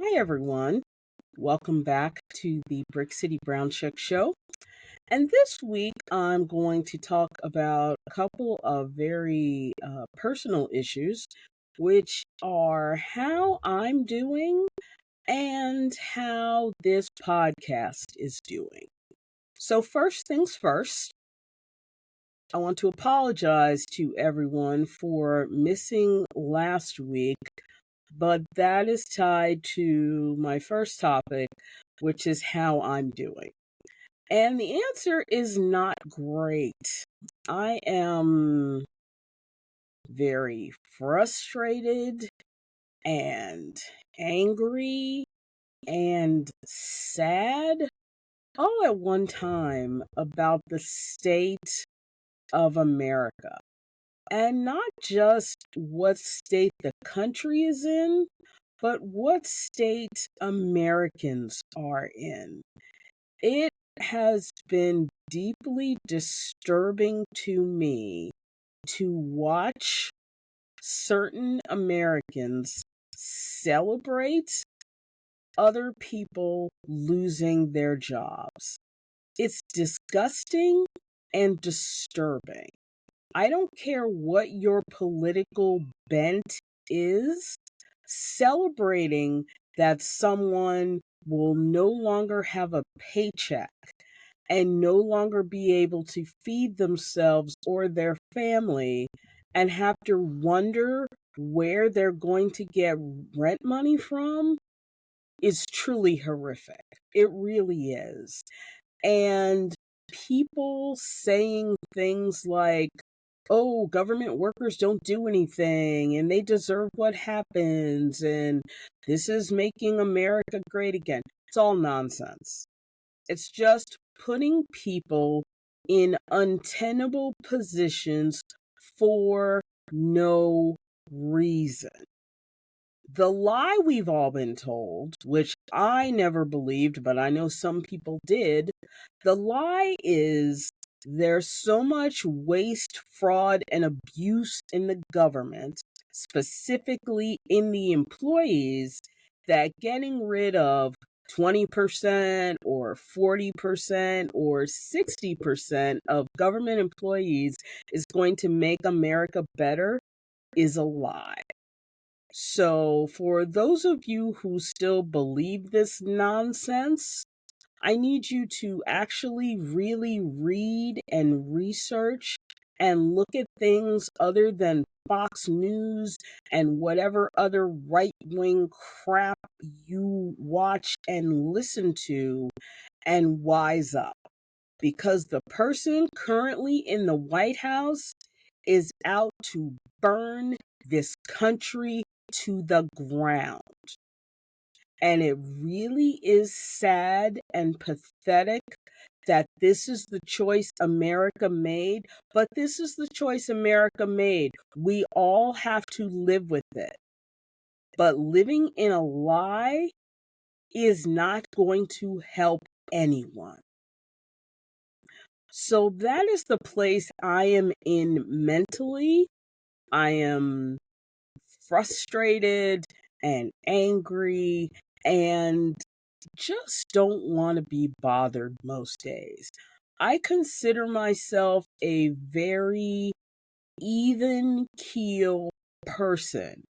Hi, everyone. Welcome back to the Brick City Brown Chick Show. And this week, I'm going to talk about a couple of very personal issues, which are how I'm doing and how this podcast is doing. So, first things first, I want to apologize to everyone for missing last week, but that is tied to my first topic, which is how I'm doing. And the answer is not great. I am very frustrated and angry and sad all at one time about the state of America. And not just what state the country is in, but what state Americans are in. It has been deeply disturbing to me to watch certain Americans celebrate other people losing their jobs. It's disgusting and disturbing. I don't care what your political bent is, celebrating that someone will no longer have a paycheck and no longer be able to feed themselves or their family and have to wonder where they're going to get rent money from is truly horrific. It really is. And people saying things like, oh, government workers don't do anything and they deserve what happens and this is making America great again. It's all nonsense. It's just putting people in untenable positions for no reason. The lie we've all been told, which I never believed, but I know some people did, the lie is there's so much waste, fraud, and abuse in the government, specifically in the employees, that getting rid of 20% or 40% or 60% of government employees is going to make America better is a lie. So, for those of you who still believe this nonsense, I need you to actually really read and research and look at things other than Fox News and whatever other right wing crap you watch and listen to and wise up. Because the person currently in the White House is out to burn this country to the ground. And it really is sad and pathetic that this is the choice America made, but this is the choice America made. We all have to live with it. But living in a lie is not going to help anyone. So that is the place I am in mentally. I am frustrated and angry and just don't want to be bothered most days. I consider myself a very even keel person.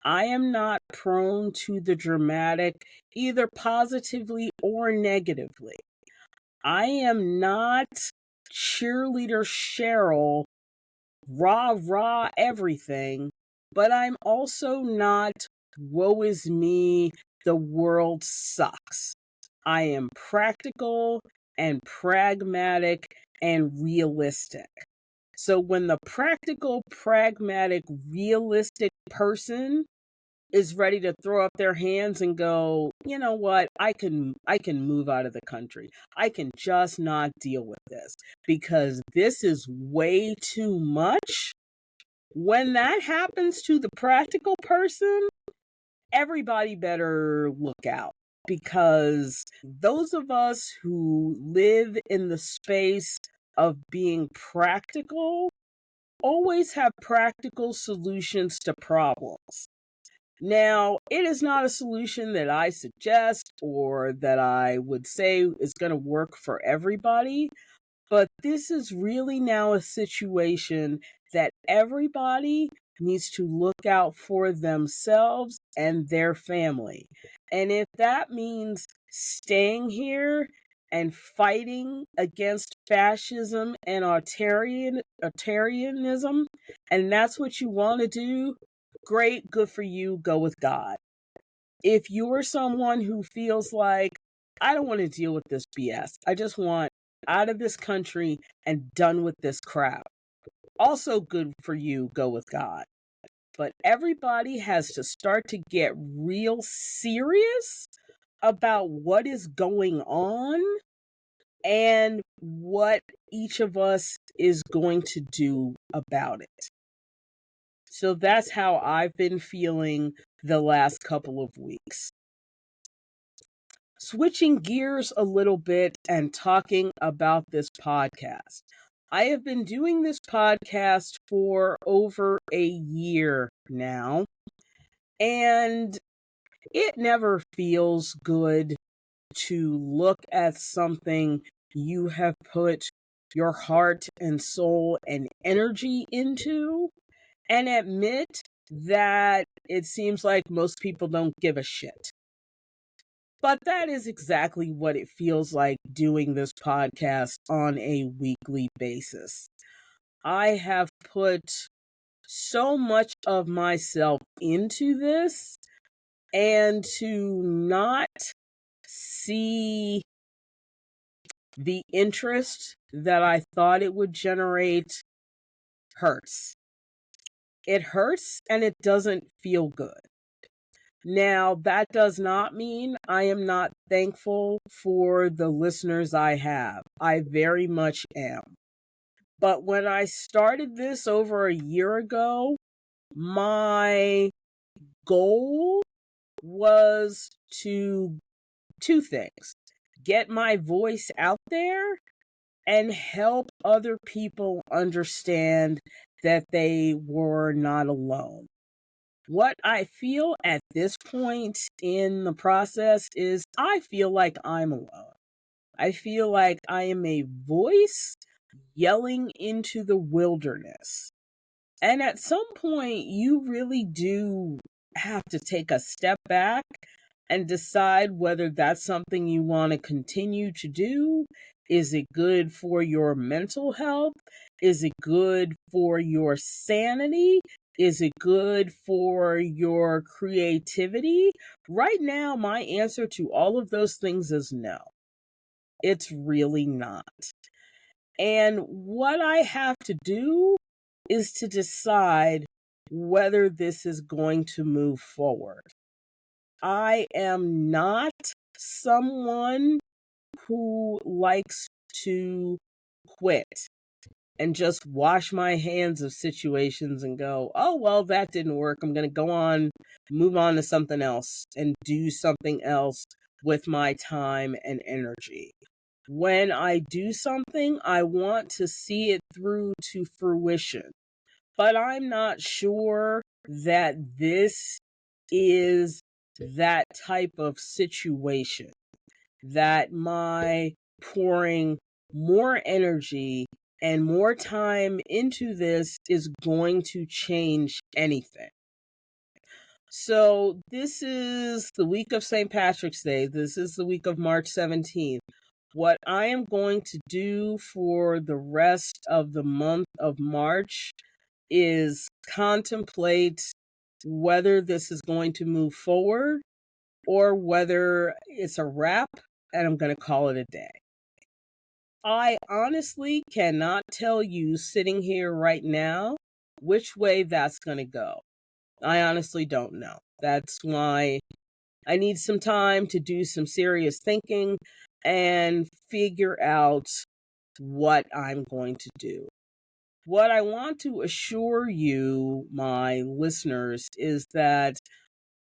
I am not prone to the dramatic, either positively or negatively. I am not cheerleader Cheryl, rah rah everything, but I'm also not woe is me, the world sucks. I am practical and pragmatic and realistic. So when the practical, pragmatic, realistic person is ready to throw up their hands and go, you know what, I can move out of the country. I can just not deal with this because this is way too much. When that happens to the practical person, everybody better look out because those of us who live in the space of being practical always have practical solutions to problems. Now, it is not a solution that I suggest or that I would say is going to work for everybody, but this is really now a situation that everybody needs to look out for themselves and their family. And if that means staying here and fighting against fascism and authoritarianism, and that's what you want to do, great, good for you, go with God. If you're someone who feels like, I don't want to deal with this BS, I just want out of this country and done with this crap, also good for you, go with God. But everybody has to start to get real serious about what is going on and what each of us is going to do about it. So that's how I've been feeling the last couple of weeks. Switching gears a little bit and talking about this podcast. I have been doing this podcast for over a year now, and it never feels good to look at something you have put your heart and soul and energy into and admit that it seems like most people don't give a shit. But that is exactly what it feels like doing this podcast on a weekly basis. I have put so much of myself into this, and to not see the interest that I thought it would generate hurts. It hurts and it doesn't feel good. Now, that does not mean I am not thankful for the listeners I have. I very much am. But when I started this over a year ago, my goal was to two things: get my voice out there and help other people understand that they were not alone. What I feel at this point in the process is I feel like I'm alone. I feel like I am a voice yelling into the wilderness. And at some point, you really do have to take a step back and decide whether that's something you want to continue to do. Is it good for your mental health? Is it good for your sanity? Is it good for your creativity? Right now, my answer to all of those things is no. It's really not. And what I have to do is to decide whether this is going to move forward. I am not someone who likes to quit and just wash my hands of situations and go, oh, well, that didn't work. I'm going to go on, move on to something else and do something else with my time and energy. When I do something, I want to see it through to fruition. But I'm not sure that this is that type of situation, that my pouring more energy and more time into this is going to change anything. So this is the week of St. Patrick's Day. This is the week of March 17th. What I am going to do for the rest of the month of March is contemplate whether this is going to move forward or whether it's a wrap and I'm going to call it a day. I honestly cannot tell you sitting here right now which way that's going to go. I honestly don't know. That's why I need some time to do some serious thinking and figure out what I'm going to do. What I want to assure you, my listeners, is that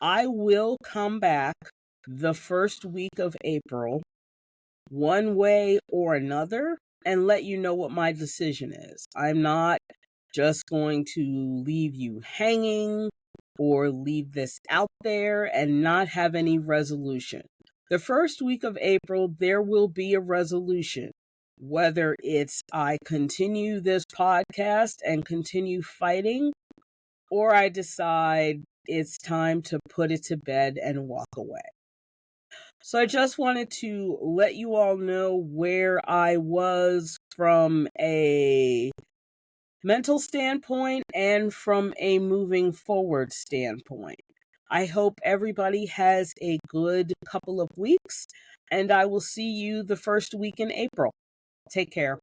I will come back the first week of April, one way or another, and let you know what my decision is. I'm not just going to leave you hanging or leave this out there and not have any resolution. The first week of April, there will be a resolution. Whether it's I continue this podcast and continue fighting, or I decide it's time to put it to bed and walk away. So I just wanted to let you all know where I was from a mental standpoint and from a moving forward standpoint. I hope everybody has a good couple of weeks, and I will see you the first week in April. Take care.